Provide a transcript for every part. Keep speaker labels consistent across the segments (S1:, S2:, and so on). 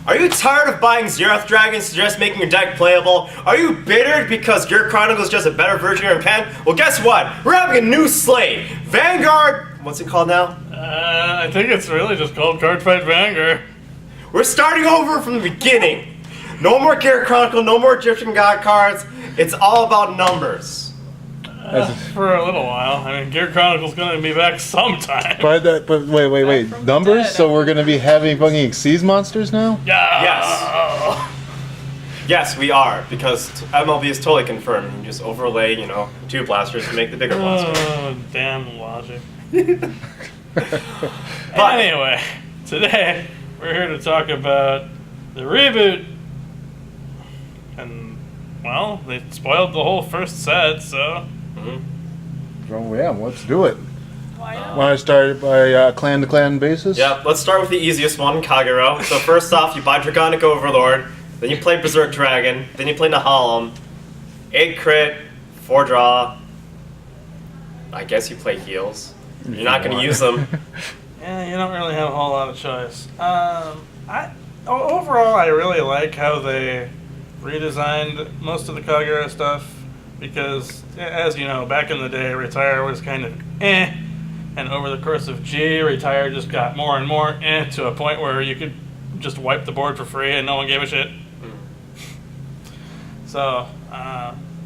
S1: Are you tired of buying Zeroth Dragons to just making your deck playable? Are you bitter because Gear Chronicles is just a better version of your pen? Well, guess what? We're having a new slate. Vanguard, what's it called now?
S2: I think it's really just called Cardfight Vanguard.
S1: We're starting over from the beginning. No more Gear Chronicle, no more Egyptian God cards. It's all about numbers.
S2: For a little while. I mean, Gear Chronicle's going to be back sometime.
S3: But wait. Numbers? So we're going to be having fucking Exceeds monsters now?
S1: Yes. Yes, we are, because MLB is totally confirmed. You can just overlay, 2 blasters to make the bigger blaster.
S2: Oh, damn logic. But anyway, today we're here to talk about the reboot. And, well, they spoiled the whole first set, so...
S3: Oh yeah, let's do it.
S4: Why not?
S3: Want to start by clan-to-clan basis?
S1: Yeah, let's start with the easiest one, Kagero. So first off, you buy Dragonic Overlord, then you play Berserk Dragon, then you play Nahalem, 8 crit, 4 draw. I guess you play heals. You're not going to use them.
S2: Yeah, you don't really have a whole lot of choice. Overall, I really like how they redesigned most of the Kagero stuff. Because, as you know, back in the day, Retire was kind of and over the course of G, Retire just got more and more to a point where you could just wipe the board for free and no one gave a shit. So,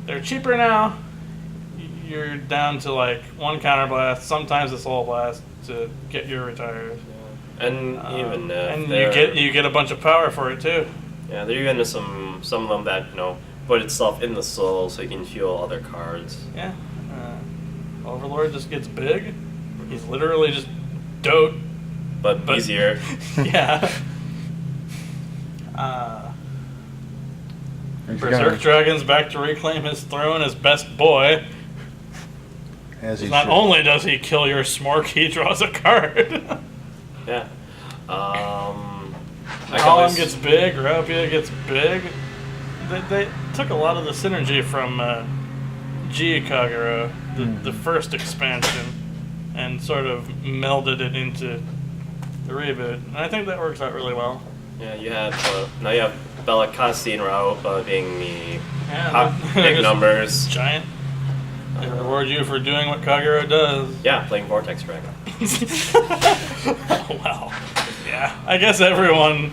S2: they're cheaper now. You're down to like 1 counterblast, sometimes a soul blast to get your Retires.
S1: Yeah. And even
S2: and you get a bunch of power for it too.
S1: Yeah, there are even some of them that put itself in the soul so you can fuel other cards.
S2: Yeah. Overlord just gets big. He's literally just dote.
S1: But easier.
S2: Yeah. Berserk Dragon's back to reclaim his throne as best boy. Not only does he kill your Smork, he draws a card.
S1: Yeah.
S2: Column gets big, Rapia gets big. They took a lot of the synergy from G Kagero, the first expansion, and sort of melded it into the reboot. And I think that works out really well.
S1: Yeah, you have now you have Bellicasti and Raupa being the big numbers.
S2: Giant. They reward you for doing what Kagero does.
S1: Yeah, playing Vortex Dragon.
S2: Well, yeah. I guess everyone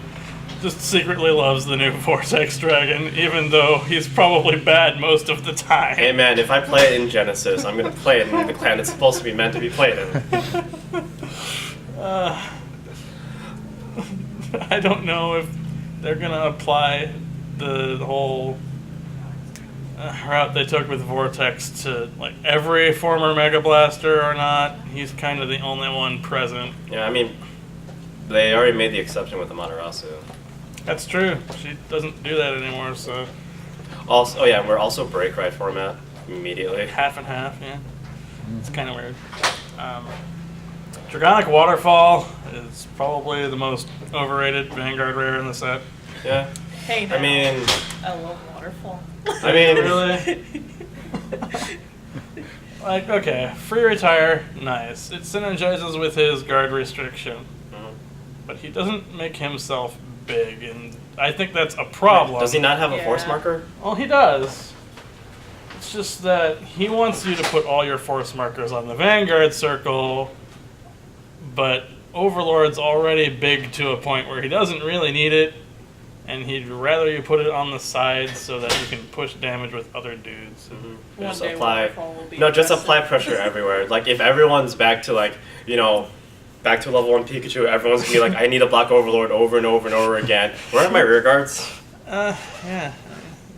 S2: just secretly loves the new Vortex Dragon, even though he's probably bad most of the time.
S1: Hey man, if I play it in Genesis, I'm going to play it in the clan it's supposed to be meant to be played in.
S2: I don't know if they're going to apply the whole route they took with Vortex to like every former Mega Blaster or not. He's kind of the only one present.
S1: Yeah, I mean, they already made the exception with Amaterasu.
S2: That's true. She doesn't do that anymore, so...
S1: Also, oh yeah, we're also Break Ride format immediately.
S2: Half and half, yeah. It's kind of weird. Dragonic Waterfall is probably the most overrated Vanguard rare in the set.
S1: Yeah.
S4: Hey, now.
S1: I mean...
S4: I love Waterfall.
S1: I mean...
S2: Really? Like, okay, free Retire, nice. It synergizes with his guard restriction. But he doesn't make himself big, and I think that's a problem.
S1: Does he not have a force marker?
S2: Well, he does. It's just that he wants you to put all your force markers on the Vanguard circle, but Overlord's already big to a point where he doesn't really need it, and he'd rather you put it on the sides so that you can push damage with other dudes.
S1: Just apply pressure everywhere. Like, if everyone's back to, like, back to level 1 Pikachu, everyone's gonna be like, I need to block Overlord over and over and over again. Where are my rear guards?
S2: Yeah.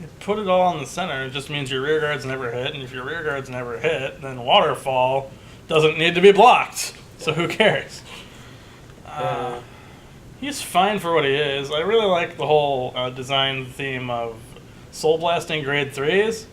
S2: You put it all on the center, it just means your rear guards never hit, and if your rear guards never hit, then Waterfall doesn't need to be blocked. So who cares? He's fine for what he is. I really like the whole design theme of Soul Blasting grade 3s,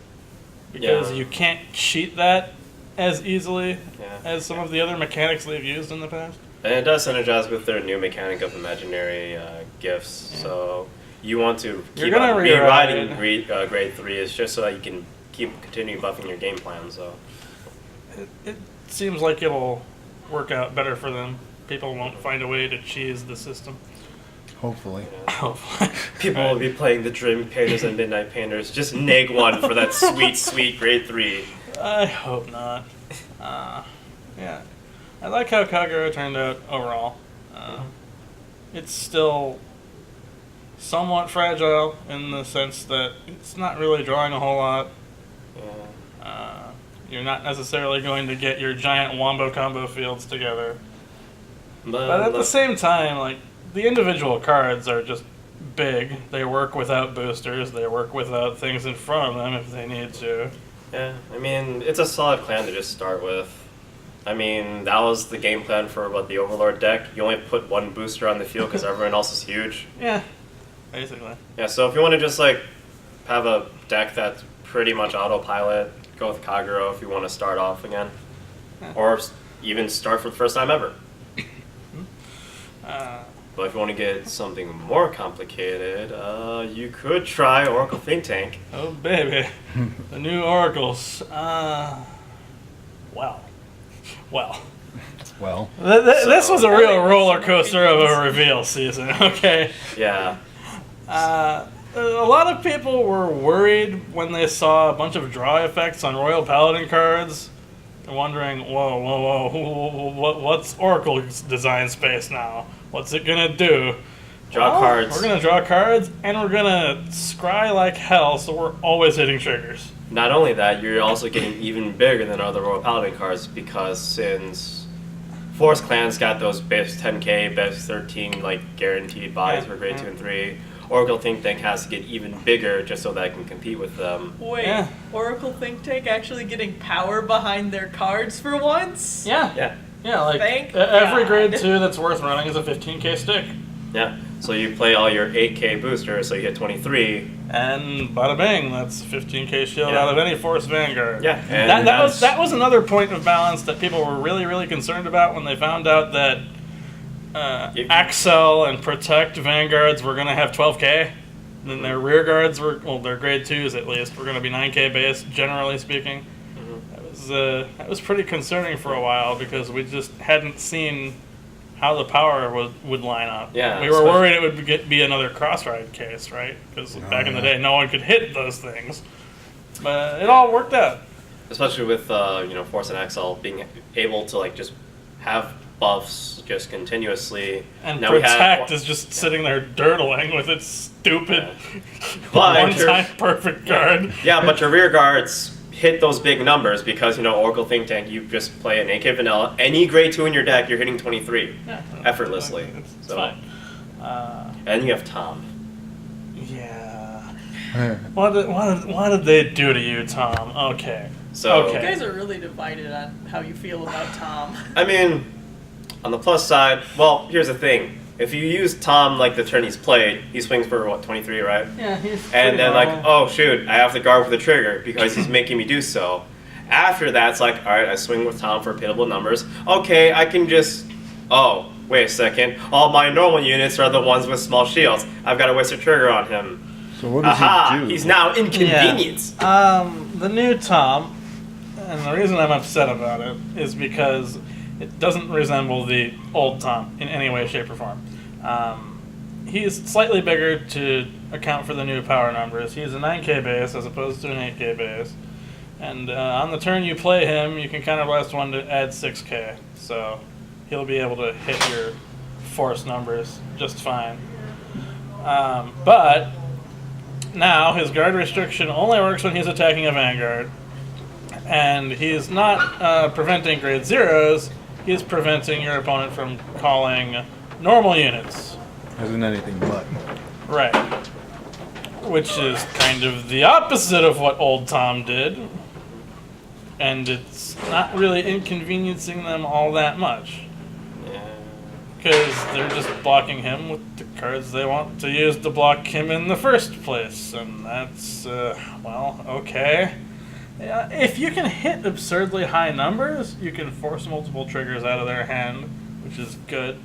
S2: because you can't cheat that as easily as some of the other mechanics they've used in the past.
S1: And it does synergize with their new mechanic of imaginary gifts, so you want to keep rewriting grade 3 is just so that you can continue buffing your game plan. So
S2: it seems like it'll work out better for them. People won't find a way to cheese the system.
S3: Hopefully.
S1: People will be playing the Dream Painters and Midnight Painters. Just neg 1 for that sweet, sweet grade 3.
S2: I hope not. Yeah. I like how Kagero turned out overall. It's still somewhat fragile in the sense that it's not really drawing a whole lot. You're not necessarily going to get your giant wombo combo fields together. But at the same time, like, the individual cards are just big. They work without boosters. They work without things in front of them if they need to.
S1: Yeah, I mean, it's a solid clan to just start with. I mean, that was the game plan for the Overlord deck. You only put one booster on the field because everyone else is huge.
S2: Yeah, basically.
S1: Yeah, so if you want to just have a deck that's pretty much autopilot, go with Kagero if you want to start off again.
S2: Yeah.
S1: Or even start for the first time ever. But if you want to get something more complicated, you could try Oracle Think Tank.
S2: Oh, baby. The new Oracles. Well. This was a real roller coaster of a reveal season, okay?
S1: Yeah.
S2: A lot of people were worried when they saw a bunch of draw effects on Royal Paladin cards, wondering, whoa, what's Oracle's design space now? What's it gonna do?
S1: Draw cards.
S2: We're gonna draw cards, and we're gonna scry like hell, so we're always hitting triggers.
S1: Not only that, you're also getting even bigger than other Royal Paladin cards because since Forest Clans got those base 10k, base 13 guaranteed bodies for grade 2 and 3, Oracle Think Tank has to get even bigger just so that it can compete with them.
S4: Wait, Oracle Think Tank actually getting power behind their cards for once?
S2: Yeah, like
S4: Thank
S2: every
S4: God.
S2: grade 2 that's worth running is a 15k stick.
S1: Yeah, so you play all your 8k boosters, so you hit 23.
S2: And bada bang, that's 15k shield out of any Force Vanguard.
S1: Yeah, and
S2: that was another point of balance that people were really, really concerned about when they found out that Axel and Protect Vanguards were going to have 12k. Then their rear guards were, their grade 2s at least, were going to be 9k base, generally speaking. That was pretty concerning for a while because we just hadn't seen how the power would line up.
S1: Yeah,
S2: we were worried it would be another cross-ride case, right? Because back in the day, no one could hit those things. But it all worked out.
S1: Especially with Force and Axel being able to just have buffs just continuously.
S2: And
S1: now
S2: Protect is just sitting there dirtling with its stupid one-time perfect card.
S1: Yeah, but your rear guards hit those big numbers because, Oracle Think Tank, you just play an AK vanilla. Any grade 2 in your deck, you're hitting 23 effortlessly.
S2: It's
S1: so
S2: fine.
S1: And you have Tom.
S2: Yeah. What did they do to you, Tom? Okay.
S1: So
S4: You guys are really divided on how you feel about Tom.
S1: I mean, on the plus side, well, here's the thing. If you use Tom the turn he's played, he swings for 23, right?
S2: Yeah, he's
S1: and then oh shoot, I have to guard with the trigger because he's making me do so. After that, it's alright, I swing with Tom for pittable numbers. Okay, I can just wait a second. All my normal units are the ones with small shields. I've got to waste a trigger on him.
S3: So what does he do?
S1: He's now inconvenienced.
S2: The new Tom, and the reason I'm upset about it is because it doesn't resemble the old Tom in any way, shape, or form. He's slightly bigger to account for the new power numbers. He's a 9k base as opposed to an 8k base. And on the turn you play him, you can counterblast one to add 6k. So he'll be able to hit your force numbers just fine. But now his guard restriction only works when he's attacking a Vanguard. And he's not preventing grade 0s, he's preventing your opponent from calling normal units.
S3: Isn't anything but.
S2: Right. Which is kind of the opposite of what old Tom did. And it's not really inconveniencing them all that much. Because they're just blocking him with the cards they want to use to block him in the first place. And that's, okay. If you can hit absurdly high numbers, you can force multiple triggers out of their hand, which is good.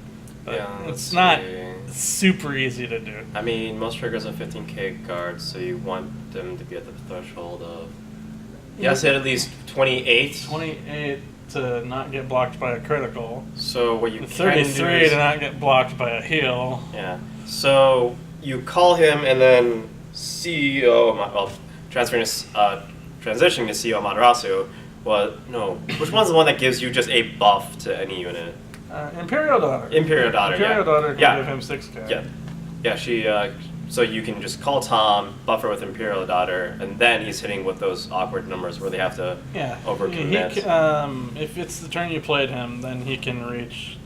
S2: But it's not super easy to do.
S1: I mean, most triggers are 15k guards, so you want them to be at the threshold of... Yes, hit at least 28.
S2: 28 to not get blocked by a critical.
S1: So what you
S2: 33
S1: can do is,
S2: to not get blocked by a heal.
S1: Yeah. So you call him, and then CEO, well, transitioning to CEO Amaterasu. Which one's the one that gives you just a buff to any unit?
S2: Imperial Daughter.
S1: Imperial Daughter,
S2: Imperial Daughter can give him 6k.
S1: Yeah. Yeah, she, so you can just call Tom, buffer with Imperial Daughter, and then he's hitting with those awkward numbers where they have to overcommit.
S2: If it's the turn you played him, then he can reach,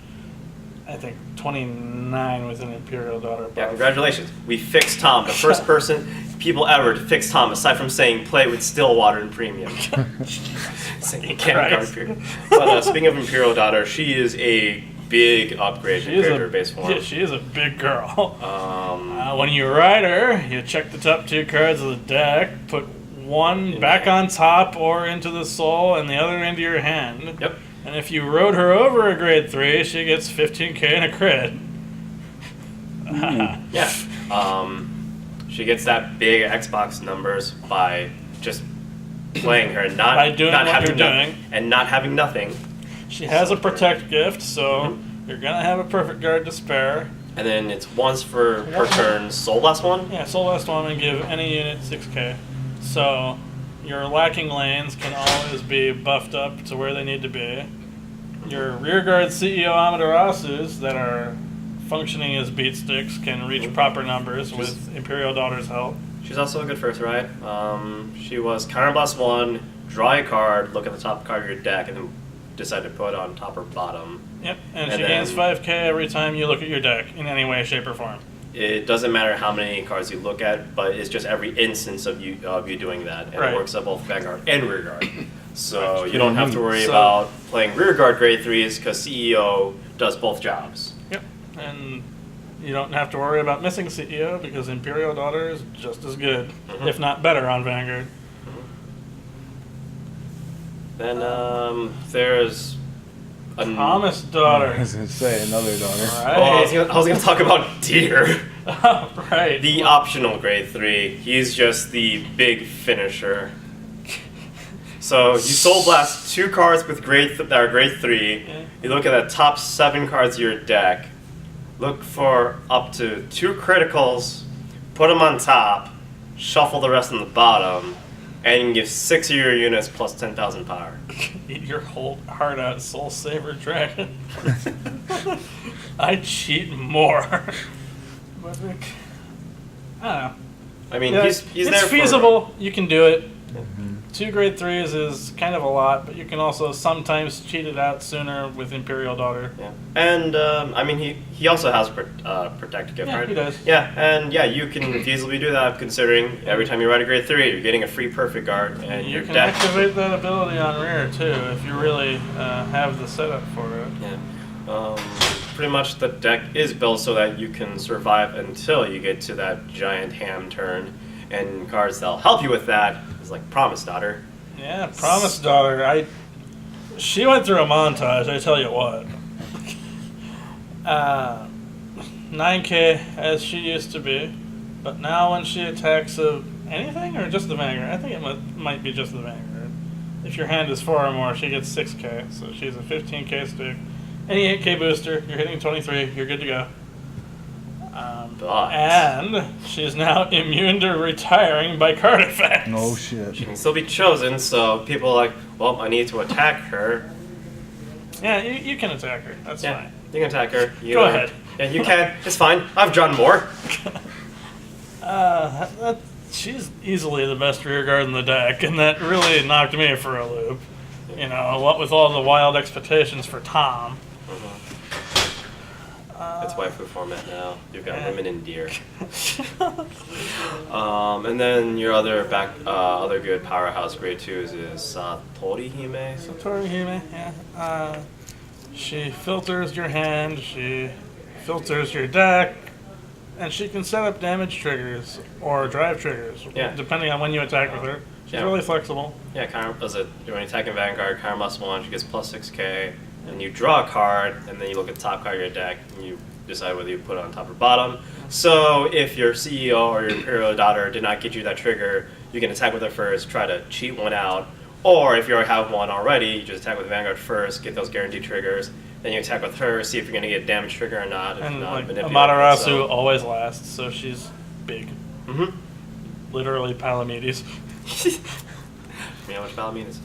S2: I think, 29 with an Imperial Daughter buff.
S1: Yeah, congratulations. We fixed Tom. The first people ever to fix Tom, aside from saying play with Stillwater and Premium. Saying you can't guard Imperial. But speaking of Imperial Daughter, she is a big upgrade compared to her base form.
S2: Yeah, she is a big girl. When you ride her, you check the top 2 cards of the deck, put one back on top or into the soul, and the other into your hand.
S1: Yep.
S2: And if you rode her over a grade 3, she gets 15k and a crit.
S1: Yeah. She gets that big Xbox numbers by just playing her and not having nothing.
S2: She has a protect gift, so you're gonna have a perfect guard to spare.
S1: And then it's once per turn. Soul Blast 1.
S2: Yeah, Soul Blast 1 and give any unit 6k. So your lacking lanes can always be buffed up to where they need to be. Your rearguard CEO Amaterasus that are functioning as beat sticks can reach proper numbers with Imperial Daughter's help.
S1: She's also a good first ride. She was Counterblast 1, draw a card, look at the top card of your deck, and then decide to put on top or bottom.
S2: Yep, and she gains 5k every time you look at your deck in any way, shape, or form.
S1: It doesn't matter how many cards you look at, but it's just every instance of you doing that, and it works at both Vanguard and Rearguard. So you don't have to worry about playing Rearguard grade 3s because CEO does both jobs.
S2: Yep, and you don't have to worry about missing CEO because Imperial Daughter is just as good, if not better, on Vanguard.
S1: Then there's
S2: Thomas' daughter.
S3: I was going to say another daughter.
S2: Right.
S1: Oh, I was going to talk about Deer.
S2: Right.
S1: The optional grade 3. He's just the big finisher. So you Soul Blast 2 cards with that are grade 3.
S2: Yeah.
S1: You look at the top 7 cards of your deck. Look for up to 2 criticals. Put them on top. Shuffle the rest on the bottom. And you can give 6 of your units plus 10,000 power.
S2: Eat your whole heart out, Soul Saber Dragon. I cheat more. But I don't know.
S1: I mean,
S2: Yeah,
S1: he's there
S2: it's feasible. You can do it. 2 grade 3s is kind of a lot, but you can also sometimes cheat it out sooner with Imperial Daughter.
S1: Yeah, and I mean he also has protect gift,
S2: Yeah,
S1: right?
S2: he does.
S1: Yeah, and yeah, you can feasibly do that considering every time you ride a grade 3, you're getting a free perfect guard, and
S2: You
S1: your
S2: can
S1: deck.
S2: activate that ability on rear too if you really have the setup for it.
S1: Yeah. Pretty much the deck is built so that you can survive until you get to that giant ham turn, and cards that'll help you with that is like Promise Daughter.
S2: Yeah, Promise Daughter. She went through a montage, I tell you what. 9k as she used to be, but now when she attacks anything or just the Vanguard? I think it might be just the Vanguard. If your hand is 4 or more, she gets 6k, so she's a 15k stick. Any 8k booster, you're hitting 23, you're good to go. And she's now immune to retiring by card effects.
S3: Oh shit.
S1: She can still be chosen, so people are like, well, I need to attack her.
S2: Yeah, you can attack her. That's fine.
S1: You can attack her.
S2: Go ahead.
S1: Yeah, you can. It's fine. I've drawn more.
S2: She's easily the best rear guard in the deck, and that really knocked me for a loop. You know, what with all the wild expectations for Tom.
S1: It's waifu format now. You've got women and deer. And then your other good powerhouse grade 2s is Satori Hime.
S2: Satori Hime, yeah. She filters your hand, she filters your deck, and she can set up damage triggers or drive triggers, depending on when you attack with her. She's really flexible.
S1: Yeah, when you attack in Vanguard, Counterblast 1, she gets plus 6k, and you draw a card, and then you look at the top card of your deck, and you decide whether you put it on top or bottom. So if your CEO or your Imperial Daughter did not get you that trigger, you can attack with her first, try to cheat one out, or if you already have one already, you just attack with Vanguard first, get those guaranteed triggers, Then you attack with her, see if you're gonna get damage trigger or not. If
S2: And
S1: not,
S2: like
S1: manipulate
S2: Amaterasu
S1: so.
S2: always lasts, so she's big.
S1: Mm-hmm.
S2: Literally Palamedes.
S1: You know which Balamine is.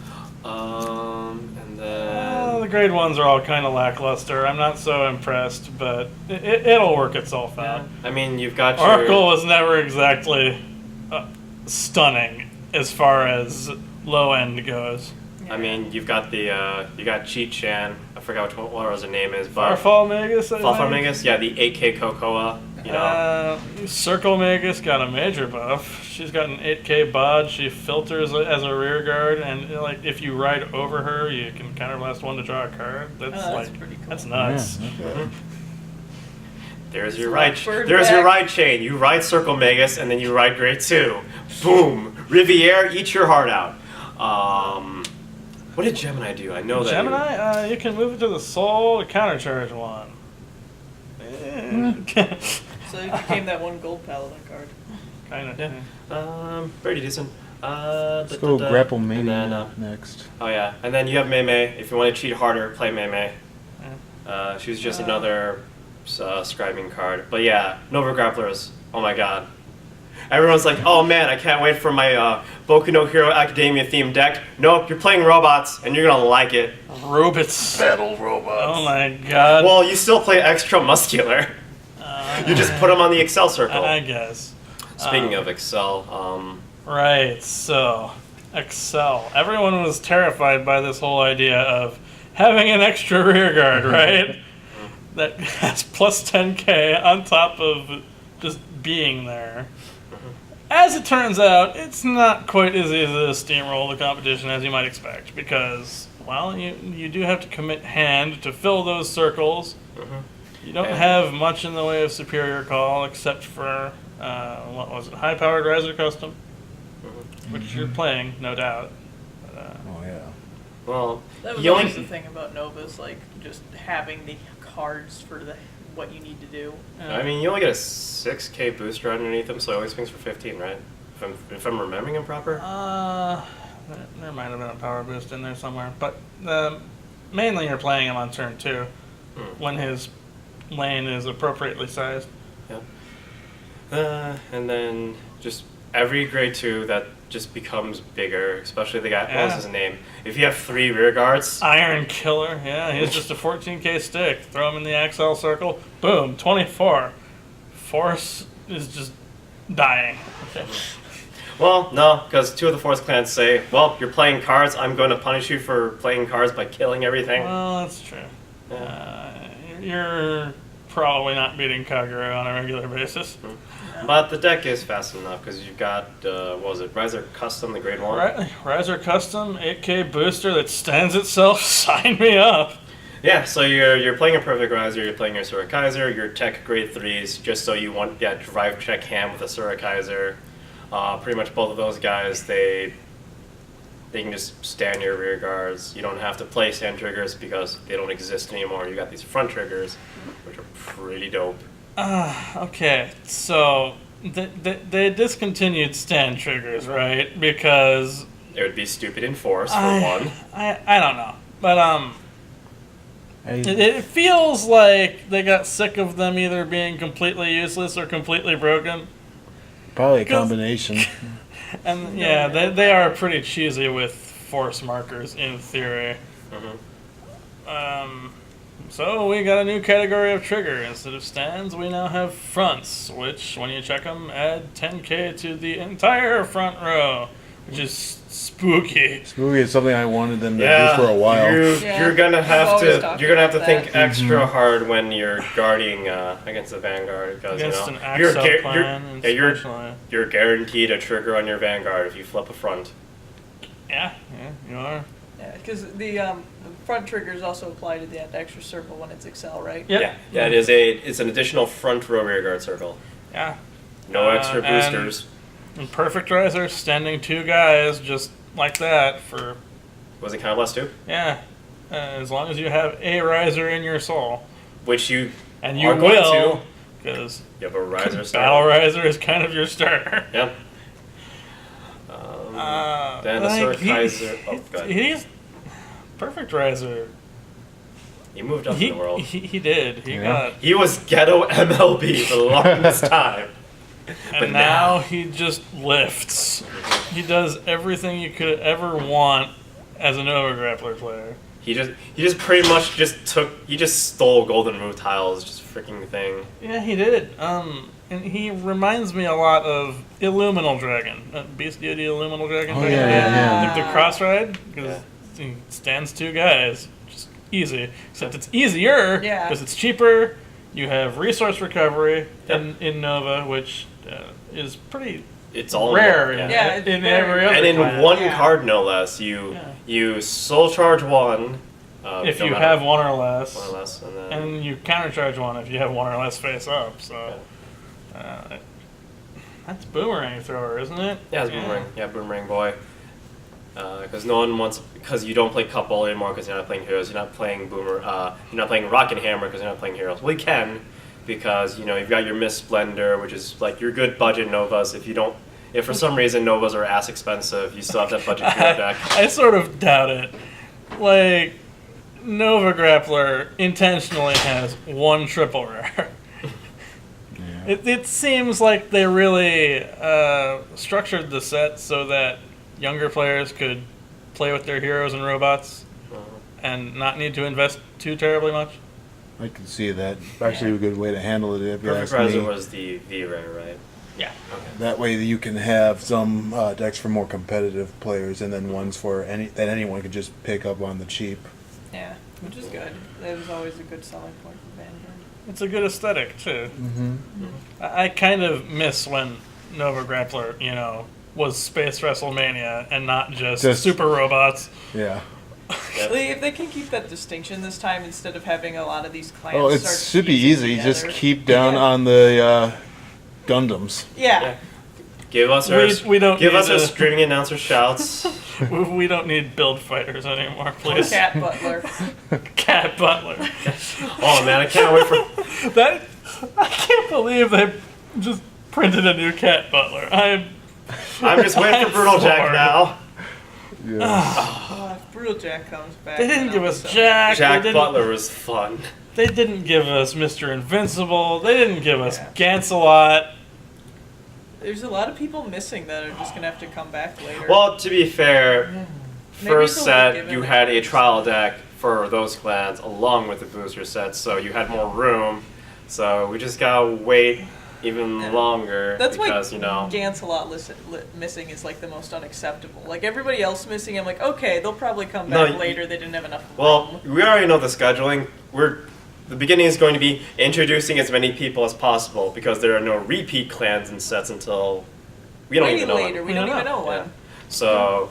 S1: And then
S2: The grade ones are all kind of lackluster. I'm not so impressed, but it'll work itself out.
S1: I mean, you've got your
S2: Oracle was never exactly stunning as far as low end goes.
S1: I mean, you've got the you got Cheat Chan. I forgot what her name is, but
S2: Farfall Magus, I
S1: Farfall
S2: think?
S1: Magus, yeah, the 8K Cocoa. You know,
S2: Circle Magus got a major buff. She's got an 8K bod. She filters as a rear guard, and like if you ride over her, you can counterblast one to draw a card. That's
S4: pretty cool.
S2: That's nuts.
S3: Yeah, okay.
S1: there's your
S4: Like
S1: ride.
S4: bird
S1: There's your
S4: back.
S1: ride chain. You ride Circle Magus, and then you ride Grade 2. Boom, Riviere, eat your heart out. What did Gemini do? I know that.
S2: Gemini, you can move it to the soul to countercharge one.
S4: So it became that one gold paladin card.
S2: Kind of.
S1: Yeah. Pretty decent.
S3: Let's go Grapple
S1: and
S3: Mania
S1: then,
S3: next.
S1: Oh yeah, and then you have Mei Mei. If you want to cheat harder, play Mei Mei. She's just another scribing card. But yeah, Nova Grapplers. Oh my god. Everyone's like, oh man, I can't wait for my Boku no Hero Academia themed deck. Nope, you're playing robots, and you're gonna like it.
S2: Robots.
S1: Battle robots.
S2: Oh my god.
S1: Well, you still play extra muscular. You just put them on the Excel circle.
S2: I guess.
S1: Speaking of Excel,
S2: Right, so Excel. Everyone was terrified by this whole idea of having an extra rear guard, right? That has plus 10k on top of just being there. As it turns out, it's not quite as easy to steamroll the competition as you might expect, because, well, you do have to commit hand to fill those circles. You don't have much in the way of superior call, except for, what was it, high-powered Riser Custom, which you're playing, no doubt. But,
S3: Oh yeah.
S1: well,
S4: That was
S1: you
S4: always
S1: only,
S4: the thing about Novas, like just having the cards for what you need to do.
S1: I mean, you only get a 6k booster underneath them, so it always swings for 15, right? If I'm remembering him proper.
S2: There might have been a power boost in there somewhere, but mainly you're playing him on turn 2 when his lane is appropriately sized.
S1: Yeah. And then just every grade 2 that just becomes bigger, especially the guy, what was his name? If you have 3 rear guards.
S2: Iron Killer, yeah, he's just a 14k stick. Throw him in the XL circle, boom, 24. Force is just dying. Okay.
S1: Well, no, because 2 of the Force clans say, well, you're playing cards, I'm going to punish you for playing cards by killing everything.
S2: Well, that's true. You're probably not beating Kagura on a regular basis.
S1: But the deck is fast enough because you've got, what was it, Riser Custom, the grade 1?
S2: Riser Custom, 8k booster that stands itself, sign me up.
S1: Yeah, so you're playing a Perfect Riser, you're playing your Surikaiser, your tech grade 3s, just so you want, drive check hand with a Surikaiser. Pretty much both of those guys, they can just stand your rear guards. You don't have to play stand triggers because they don't exist anymore. You got these front triggers, which are pretty dope.
S2: Okay, so they discontinued stand triggers, right? Because
S1: It would be stupid in Force, for one.
S2: I don't know, but it feels like they got sick of them either being completely useless or completely broken.
S3: Probably a combination.
S2: And yeah, they are pretty cheesy with force markers in theory. So we got a new category of trigger. Instead of stands, we now have fronts, which when you check them, add 10k to the entire front row, which is spooky.
S3: Spooky is something I wanted them to do for a while.
S1: You're gonna have to think
S4: that.
S1: extra hard when you're guarding against the Vanguard because
S2: Against an
S1: you're,
S2: Axel plan,
S1: you're guaranteed a trigger on your Vanguard if you flip a front.
S2: Yeah, you are.
S4: Yeah, because the front triggers also apply to that extra circle when it's Excel, right?
S2: Yep.
S1: Yeah, it's an additional front row rear guard circle.
S2: Yeah.
S1: No extra
S2: and-
S1: boosters.
S2: And Perfect Riser standing 2 guys just like that for
S1: Was it kind of less too?
S2: yeah, as long as you have a riser in your soul,
S1: Which you
S2: and you
S1: are going
S2: will,
S1: to.
S2: because
S1: You have a riser
S2: Battle
S1: starter.
S2: Riser is kind of your starter.
S1: Yeah. Then the
S2: Like,
S1: Surikaiser. Oh, God.
S2: He's Perfect Riser.
S1: He moved up in the world.
S2: He did.
S1: He was ghetto MLB for the longest time.
S2: And now he just lifts. He does everything you could ever want as a Nova Grappler player.
S1: He just pretty much just stole Golden Roof tiles, just freaking thing.
S2: Yeah, he did. And he reminds me a lot of Illuminal Dragon, Beast Deity Illuminal Dragon.
S3: Oh yeah.
S2: The cross ride because he stands 2 guys, just easy. Except it's easier because it's cheaper. You have resource recovery in Nova, which is pretty.
S1: It's all
S2: rare
S1: in
S2: every other.
S1: And in
S2: class.
S1: one card, no less, you soul charge 1.
S2: If you have 1 or less.
S1: 1 or less, and then
S2: and you countercharge 1 if you have 1 or less face up. So that's Boomerang Thrower, isn't it?
S1: Yeah, it's Boomerang. Yeah, Boomerang Boy. Because no one wants, because you don't play Couple anymore because you're not playing Heroes. You're not playing you're not playing Rocket Hammer because you're not playing Heroes. Well, you can, because you've got your Miss Splendor, which is like your good budget Novas. If for some reason Novas are ass expensive, you still have that budget hero deck.
S2: I sort of doubt it. Like, Nova Grappler intentionally has 1 triple rare. It seems like they really structured the set so that younger players could play with their heroes and robots and not need to invest too terribly much.
S3: I can see that. Actually, a good way to handle it. If you
S1: Perfect
S3: ask me.
S1: Present was the V-Ray, right?
S2: Yeah.
S1: Okay.
S3: That way you can have some decks for more competitive players, and then ones for that anyone could just pick up on the cheap.
S4: Yeah, which is good. That was always a good selling point for Vanguard.
S2: It's a good aesthetic, too.
S3: Mm-hmm.
S2: I kind of miss when Nova Grappler, was Space WrestleMania and not just super robots.
S3: Yeah.
S4: If they can keep that distinction this time instead of having a lot of these clans
S3: It
S4: start
S3: should be
S4: fusing
S3: easy.
S4: together.
S3: Just keep down on the Gundams.
S4: Yeah.
S1: Give us our streaming announcer shouts.
S2: We don't need build fighters anymore, please.
S4: Cat Butler.
S2: Cat Butler.
S1: Oh man, I can't wait for
S2: that. I can't believe they just printed a new Cat Butler. I'm
S1: just waiting for Brutal Jack now.
S3: Yeah.
S4: If Brutal Jack comes back.
S2: They didn't give us Jack.
S1: Jack Butler was fun.
S2: They didn't give us Mr. Invincible. They didn't give us Gancelot.
S4: There's a lot of people missing that are just going to have to come back later.
S1: Well, to be fair, first
S4: they'll
S1: set
S4: give
S1: you
S4: it
S1: had a
S4: a
S1: trial deck for those clans along with the booster sets, so you had more room. So we just gotta wait even longer
S4: That's
S1: because
S4: why Gancelot missing is like the most unacceptable. Like everybody else missing, I'm like, okay, they'll probably come back later. They didn't have enough room.
S1: Well, we already know the scheduling. The beginning is going to be introducing as many people as possible because there are no repeat clans and sets until we don't even know
S4: later.
S1: when.
S4: We don't even know when.
S1: So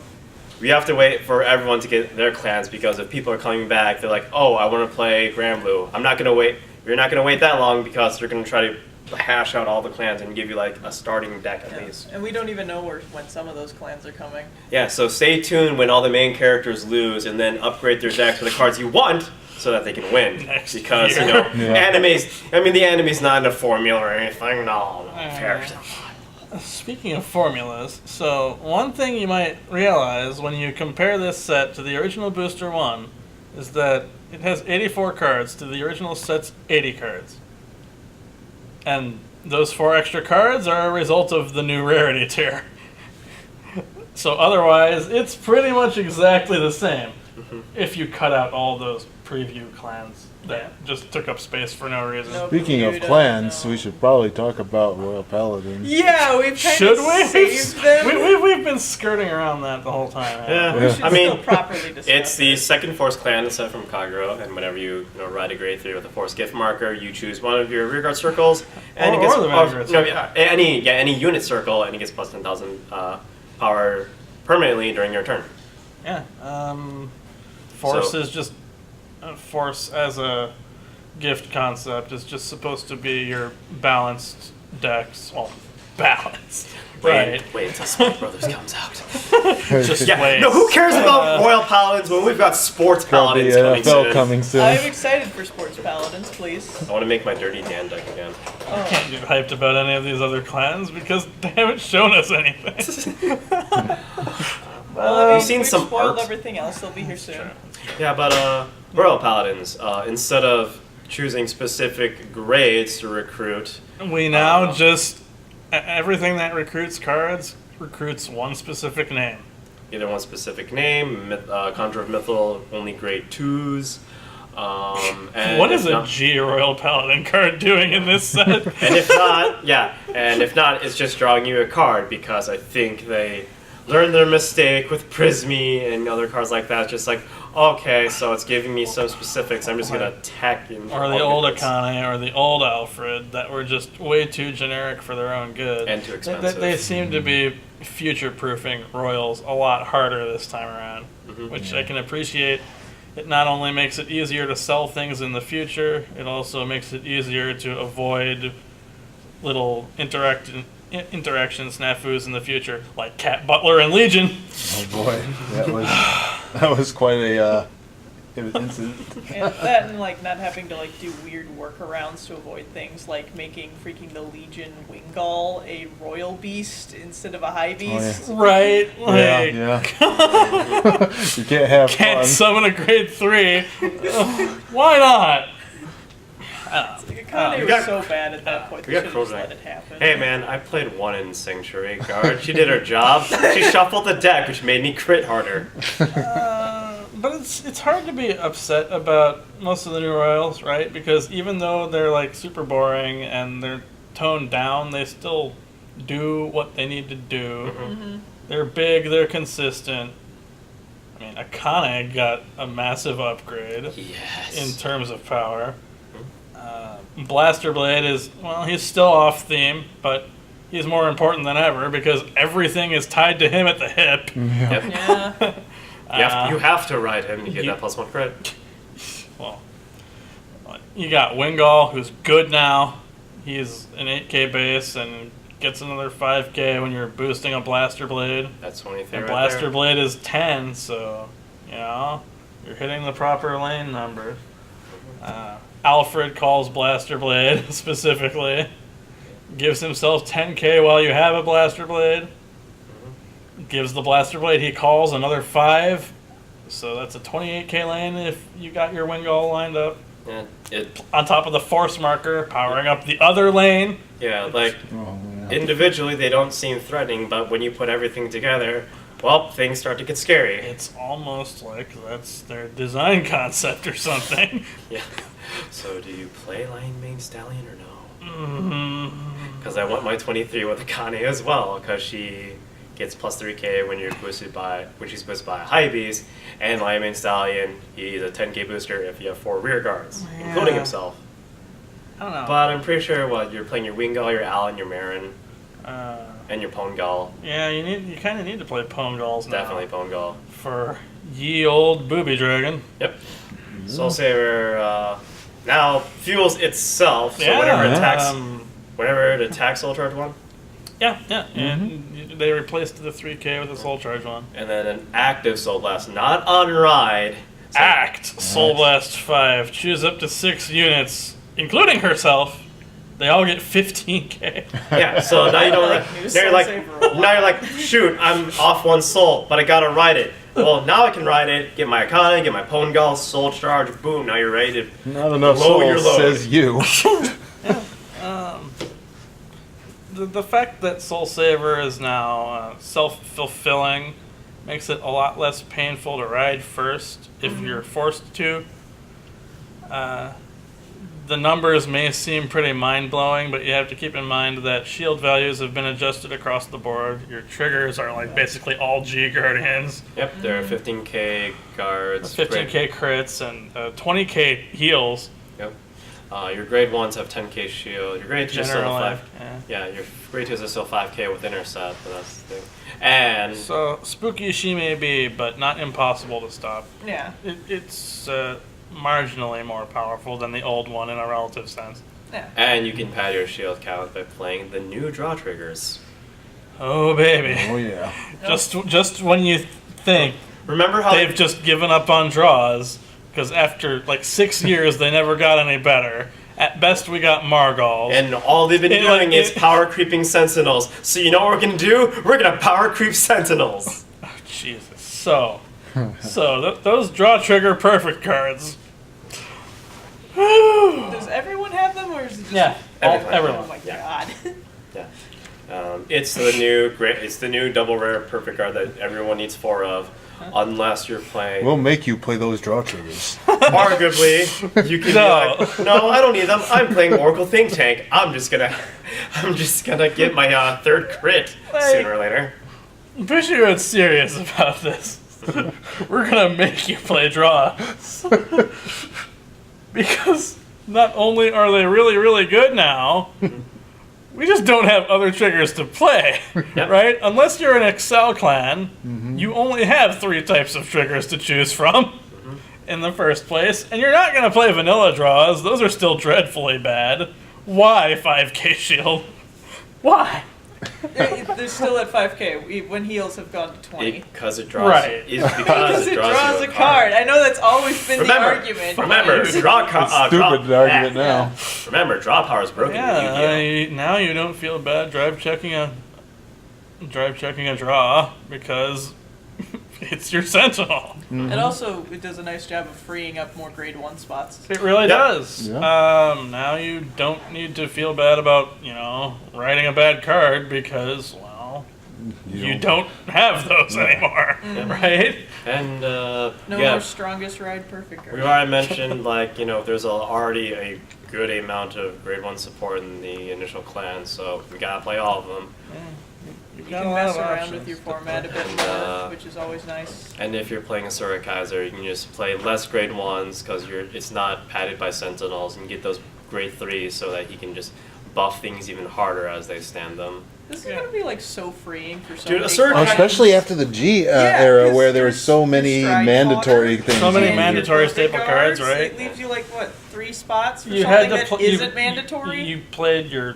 S1: we have to wait for everyone to get their clans because if people are coming back, they're like, oh, I want to play Grand Blue. I'm not going to wait. You're not going to wait that long because they're going to try to hash out all the clans and give you like a starting deck at least.
S4: And we don't even know when some of those clans are coming.
S1: Yeah, so stay tuned when all the main characters lose and then upgrade their decks with the cards you want so that they can win. Because, the anime's not in a formula or anything. No, fair.
S2: Speaking of formulas, so one thing you might realize when you compare this set to the original Booster 1 is that it has 84 cards to the original set's 80 cards. And those 4 extra cards are a result of the new rarity tier. So otherwise, it's pretty much exactly the same if you cut out all those preview clans that just took up space for no reason.
S3: Speaking of clans, we should probably talk about Royal Paladins.
S4: Yeah, we've kind of saved them.
S2: We've been skirting around that the whole time.
S1: Yeah.
S4: I mean, properly discuss
S1: it's the second Force clan set from Kagero, and whenever you ride a grade 3 with a Force gift marker, you choose one of your rearguard circles, and
S2: or the Vanguard circle.
S1: any unit circle, and it gets plus 10,000 power permanently during your turn.
S2: Yeah. Force is just Force as a gift concept is just supposed to be your balanced decks. Well, balanced. Right.
S1: Wait until Smash Brothers comes out.
S2: Just wait.
S1: No, who cares about Royal Paladins when we've got Sports Paladins coming soon?
S4: I'm excited for Sports Paladins, please.
S1: I want to make my Dirty Dan deck again.
S2: I can't get hyped about any of these other clans because they haven't shown us anything.
S1: You've seen some
S4: spoiled
S1: art.
S4: everything else. They'll be here soon.
S1: Yeah, but Royal Paladins, instead of choosing specific grades to recruit,
S2: We now just everything that recruits cards recruits one specific name.
S1: either one specific name, Conjure of Mythal, only grade 2s. And
S2: What is
S1: if
S2: a
S1: not-
S2: G Royal Paladin card doing in this set?
S1: And if not, it's just drawing you a card because I think they learned their mistake with Prismy and other cards like that. Just like, okay, so it's giving me some specifics. I'm just gonna attack in.
S2: Or the old Akane or the old Alfred that were just way too generic for their own good.
S1: And too expensive.
S2: They seem to be future-proofing Royals a lot harder this time around, which I can appreciate. It not only makes it easier to sell things in the future, it also makes it easier to avoid little interaction snafus in the future, like Cat Butler and Legion.
S3: Oh boy, that was quite a incident.
S4: And that and like not having to like do weird workarounds to avoid things like making freaking the Legion Wingull a royal beast instead of a high beast.
S2: Right? Like,
S3: Yeah. You can't have
S2: can't
S3: fun.
S2: summon a grade 3. Why not?
S4: Akane
S1: You
S4: was
S1: got-
S4: so bad at that point.
S1: we
S4: They
S1: got
S4: should have just
S1: Krozak.
S4: let it happen.
S1: Hey man, I played one in Sanctuary Guard. She did her job. She shuffled the deck, which made me crit harder.
S2: But it's hard to be upset about most of the new Royals, right? Because even though they're like super boring and they're toned down, they still do what they need to do. They're big, they're consistent. I mean, Akane got a massive upgrade
S1: Yes.
S2: in terms of power. Blaster Blade is, well, he's still off theme, but he's more important than ever because everything is tied to him at the hip.
S1: Yep.
S4: Yeah.
S1: You have to ride him to get
S2: you-
S1: that +1 crit.
S2: Well, you got Wingull, who's good now. He's an 8k base and gets another 5k when you're boosting a Blaster Blade.
S1: That's 23
S2: And
S1: right
S2: Blaster
S1: there.
S2: Blade is 10, so, you know, you're hitting the proper lane numbers. Alfred calls Blaster Blade specifically. Gives himself 10k while you have a Blaster Blade. Gives the Blaster Blade he calls another 5. So that's a 28k lane if you got your Wingull lined up.
S1: Yeah,
S2: On top of the Force Marker, powering up the other lane.
S1: like,
S3: Oh, yeah.
S1: individually they don't seem threatening, but when you put everything together, well, things start to get scary.
S2: It's almost like that's their design concept or something.
S1: Yeah. So do you play Lion Mane Stallion or no?
S2: Mm-hmm.
S1: Because I want my 23 with Akane as well, because she gets +3k when she's boosted by a high beast, and Lion Mane Stallion, he's a 10k booster if you have 4 rear guards, including
S2: Yeah.
S1: himself.
S2: I don't know.
S1: But I'm pretty sure you're playing your Wingull, your Allen, your Marin, and your Pongal.
S2: Yeah, you kind of need to play Pongals now.
S1: Definitely Pongal.
S2: For ye old booby dragon.
S1: Yep. Soul Saver now fuels itself, so
S2: Yeah,
S1: whenever it attacks Soul Charge 1,
S2: Yeah, and they replaced the 3k with a Soul Charge one.
S1: and then an active Soul Blast, not on ride. So-
S2: Act Soul Blast 5. Choose up to 6 units, including herself. They all get 15k.
S1: Yeah, so now you don't.
S4: New
S1: Now
S4: Soul
S1: you're like,
S4: Saver a lot.
S1: now you're like, shoot, I'm off 1 soul, but I gotta ride it. Well, now I can ride it, get my Akane, get my Pongal, Soul Charge, boom. Now you're ready to.
S3: Not enough
S1: Lower your
S3: soul,
S1: load.
S3: says you.
S2: The fact that Soul Saver is now self-fulfilling makes it a lot less painful to ride first if you're forced to. The numbers may seem pretty mind-blowing, but you have to keep in mind that shield values have been adjusted across the board. Your triggers are like basically all G Guardians.
S1: Yep, there are 15k guards.
S2: 15k crits and 20k heals.
S1: Yep. Your grade 1s have 10k shield. Your grade 2s still
S2: Generally,
S1: have 5. Yeah, your grade 2s are still 5k with intercept, but that's the thing. And
S2: So spooky she may be, but not impossible to stop.
S4: Yeah.
S2: It's marginally more powerful than the old one in a relative sense.
S4: Yeah.
S1: And you can pad your shield count by playing the new draw triggers.
S2: Oh baby!
S3: Oh yeah.
S2: Just when you think
S1: Remember how
S2: they've just given up on draws, because after like 6 years they never got any better. At best we got Margals.
S1: and all they've been
S2: It-
S1: doing is
S2: it-
S1: power creeping sentinels. So you know what we're gonna do? We're gonna power creep sentinels.
S2: Jesus. So those draw trigger perfect cards
S4: Does everyone have them, or is it just
S2: Yeah, everyone.
S4: Oh my
S1: Yeah.
S4: god.
S1: Yeah. It's the new double rare perfect card that everyone needs 4 of, unless you're playing.
S3: We'll make you play those draw triggers.
S1: Arguably, you can
S2: No.
S1: be like, no, I don't need them. I'm playing Oracle Think Tank. I'm just gonna get my 3rd crit sooner or later.
S2: Pretty sure it's serious about this. We're gonna make you play draws. Because not only are they really, really good now, we just don't have other triggers to play,
S1: Yep.
S2: right? Unless you're an Excel clan, you only have 3 types of triggers to choose from in the first place, and you're not going to play vanilla draws. Those are still dreadfully bad. Why 5k shield? Why?
S4: They're still at 5k when heals have gone to 20.
S1: Because it draws.
S2: Right.
S1: It's
S4: Because
S1: it
S4: it
S1: draws
S4: draws
S1: you
S4: a card. I know that's always been the argument.
S1: Remember, draw card.
S3: Stupid argument now.
S1: Remember, draw power is broken. in Yu-Gi-Oh.
S2: Now you don't feel bad drive checking a draw because it's your Sentinel.
S4: And also, it does a nice job of freeing up more grade 1 spots.
S2: It really
S1: Yep.
S2: does.
S3: Yeah.
S2: Now you don't need to feel bad about, writing a bad card because, well, you don't have those anymore, right?
S1: And
S4: No
S1: yeah,
S4: more strongest ride perfect
S1: we
S4: cards.
S1: already mentioned there's already a good amount of grade 1 support in the initial clan, so we gotta play all of them.
S2: You've
S4: You
S2: got
S4: can
S2: a lot
S4: mess
S2: of
S4: around
S2: options
S4: with your
S2: to
S4: format a
S2: play.
S4: bit
S1: And,
S4: more, which is always nice.
S1: And if you're playing a Sura Kaiser, you can just play less grade 1s because it's not padded by Sentinels, and get those grade 3s so that he can just buff things even harder as they stand them.
S4: This is gonna be like so freeing for some
S1: Dude, a
S4: big
S1: certain-
S3: Oh,
S4: cards.
S3: especially after the G
S4: Yeah,
S3: era,
S4: 'cause
S3: where there were
S4: there's
S3: so many
S4: Stride
S3: mandatory
S4: Fodder,
S3: things.
S2: So many
S3: in here.
S2: mandatory
S4: perfect
S2: staple cards, right?
S4: It leaves you like what 3 spots for
S2: You
S4: something
S2: had to
S4: that
S2: pl-
S4: isn't mandatory.
S2: You played your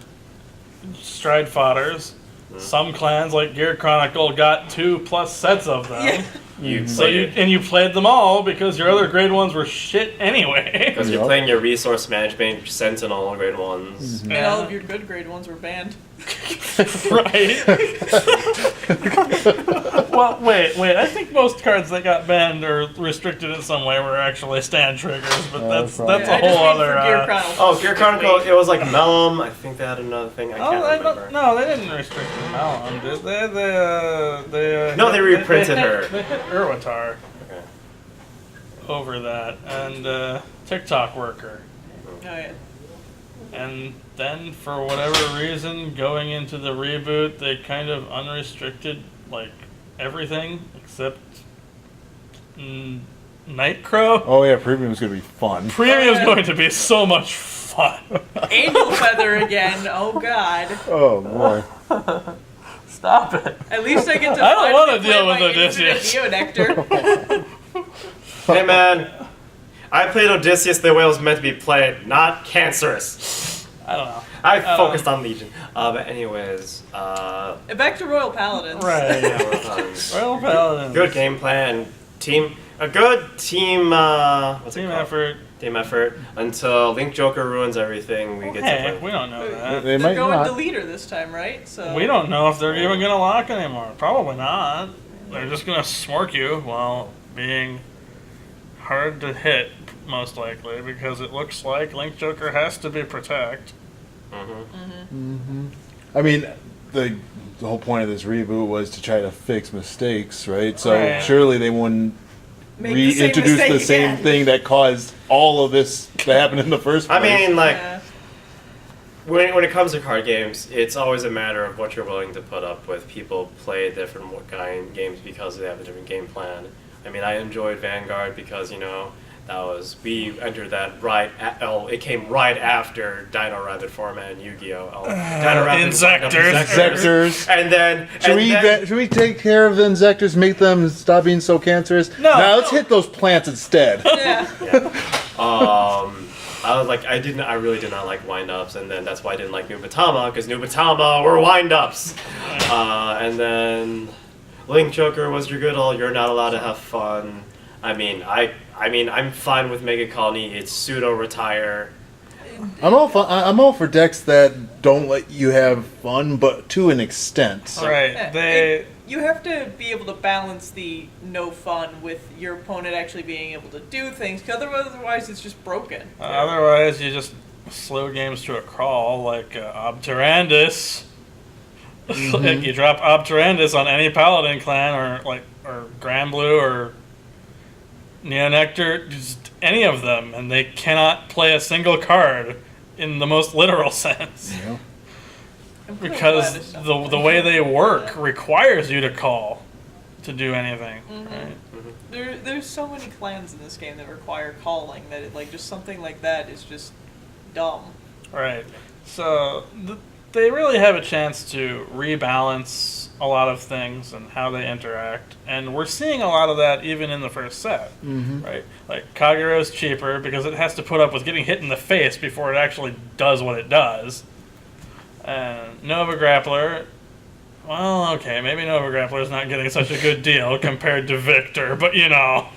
S2: stride fodders. Some clans like Gear Chronicle got 2+ sets of them.
S4: Yeah.
S1: You
S2: So
S1: play
S2: you played them all because your other grade 1s were shit anyway.
S1: because you're
S3: Yup.
S1: playing your resource management Sentinel grade 1s.
S4: And all of your good grade 1s were banned.
S2: Right. Well, wait. I think most cards that got banned or restricted in some way were actually stand triggers, but that's
S3: probably.
S2: a
S4: I just
S2: whole
S4: wait
S2: other.
S4: for Gear Chronicle.
S1: Oh, Gear Chronicle, it was like Mellum. I think they had another thing. I can't remember.
S2: No, they didn't restrict the Malum, did they?
S1: No, they reprinted
S2: hit-
S1: her.
S2: They hit Urwatar
S1: Okay.
S2: over that, and TikTok worker.
S4: Oh, yeah.
S2: And then, for whatever reason, going into the reboot, they kind of unrestricted, like, everything except Nightcrow.
S3: Oh yeah, premium's gonna be fun.
S2: Premium's going to be so much fun.
S4: Angel Feather again. Oh god.
S3: Oh boy.
S2: Stop it.
S4: At least I get to.
S2: I don't wanna
S4: finally
S2: deal
S4: play
S2: with
S4: my infinite
S2: Odysseus.
S4: Neonectar.
S1: Hey man, I played Odysseus the way it was meant to be played, not Cancerous.
S2: I don't know.
S1: I focused on Legion. But anyways,
S4: And back to Royal Paladins.
S2: Right.
S1: yeah, we're on.
S2: Royal Paladins.
S1: Good game plan. A good team, what's it
S2: Team
S1: called?
S2: effort.
S1: Team effort. Until Link Joker ruins everything, we get to
S2: Hey,
S1: play.
S2: we don't know that.
S3: They
S4: They're
S3: might
S4: going
S3: not.
S4: to leader this time, right? So
S2: We don't know if they're even going to lock anymore. Probably not. They're just going to smork you while being hard to hit, most likely, because it looks like Link Joker has to be protect.
S3: I mean, the whole point of this reboot was to try to fix mistakes, right? So
S2: Right.
S3: surely they wouldn't
S4: Make the same
S3: reintroduce the
S4: mistake
S3: same
S4: again.
S3: thing that caused all of this to happen in the first place.
S1: I mean, like,
S4: Yeah.
S1: when it comes to card games, it's always a matter of what you're willing to put up with. People play different kind games because they have a different game plan. I mean, I enjoyed Vanguard because, we entered that it came right after Dino Rabbit format and Yu-Gi-Oh! Dino Rabbit
S2: Insectors.
S3: Insectors.
S1: And then...
S3: Should we take care of the insectors, make them stop being so cancerous?
S2: No.
S3: Now let's hit those plants instead.
S4: Yeah.
S1: I was like, I really did not like wind-ups, and then that's why I didn't like Nubatama, because Nubatama were wind-ups. And then Link Joker was your good old, you're not allowed to have fun. I mean, I'm fine with Mega Colony, it's pseudo-retire.
S3: I'm all for decks that don't let you have fun, but to an extent.
S2: Right.
S4: You have to be able to balance the no fun with your opponent actually being able to do things, because otherwise it's just broken.
S2: Otherwise, you just slow games to a crawl, like Obturandus. Like you drop Obturandus on any Paladin clan, or Granblue, or Neonectar, just any of them, and they cannot play a single card in the most literal sense.
S3: Yeah.
S2: Because the way they work requires you to call to do anything. Right?
S4: There's so many clans in this game that require calling that just something like that is just dumb.
S2: Right. So they really have a chance to rebalance a lot of things and how they interact, and we're seeing a lot of that even in the first set. Right? Like Kagero's cheaper because it has to put up with getting hit in the face before it actually does what it does. And Nova Grappler, well, okay, maybe Nova Grappler is not getting such a good deal compared to Victor, but you know.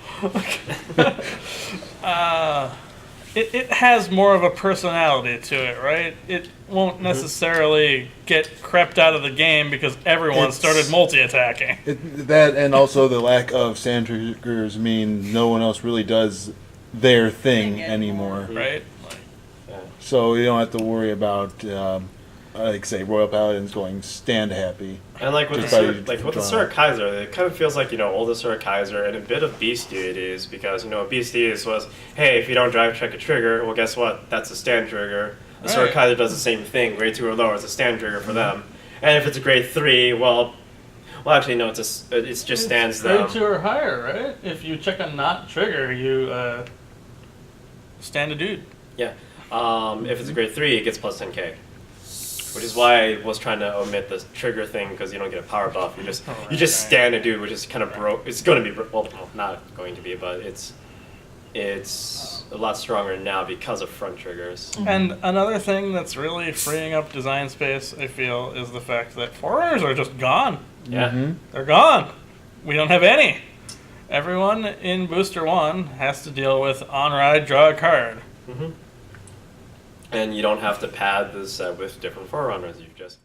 S2: It has more of a personality to it, right? It won't necessarily get crept out of the game because everyone started multi-attacking.
S3: That and also the lack of sand triggers mean no one else really does their thing anymore.
S2: Right?
S3: So you don't have to worry about, like say, Royal Paladins going stand happy.
S1: And like with the Sir Kaiser, it kind of feels like, old Sir Kaiser and a bit of Beastie it is, because, Beastie was, hey, if you don't drive check a trigger, well, guess what? That's a stand trigger. The Sir Kaiser does the same thing. Grade 2 or lower is a stand trigger for them. And if it's a grade 3, well, actually, no, it just stands them.
S2: Grade 2 or higher, right? If you check a not trigger, you stand a dude.
S1: Yeah. If it's a grade 3, it gets plus 10k. Which is why I was trying to omit the trigger thing, because you don't get a power buff. You just stand a dude, which is kind of broke. It's going to be not going to be, but it's a lot stronger now because of front triggers.
S2: And another thing that's really freeing up design space, I feel, is the fact that forerunners are just gone.
S1: Yeah,
S2: they're gone. We don't have any. Everyone in Booster 1 has to deal with on ride, draw a card.
S1: And you don't have to pad the set with different forerunners. You just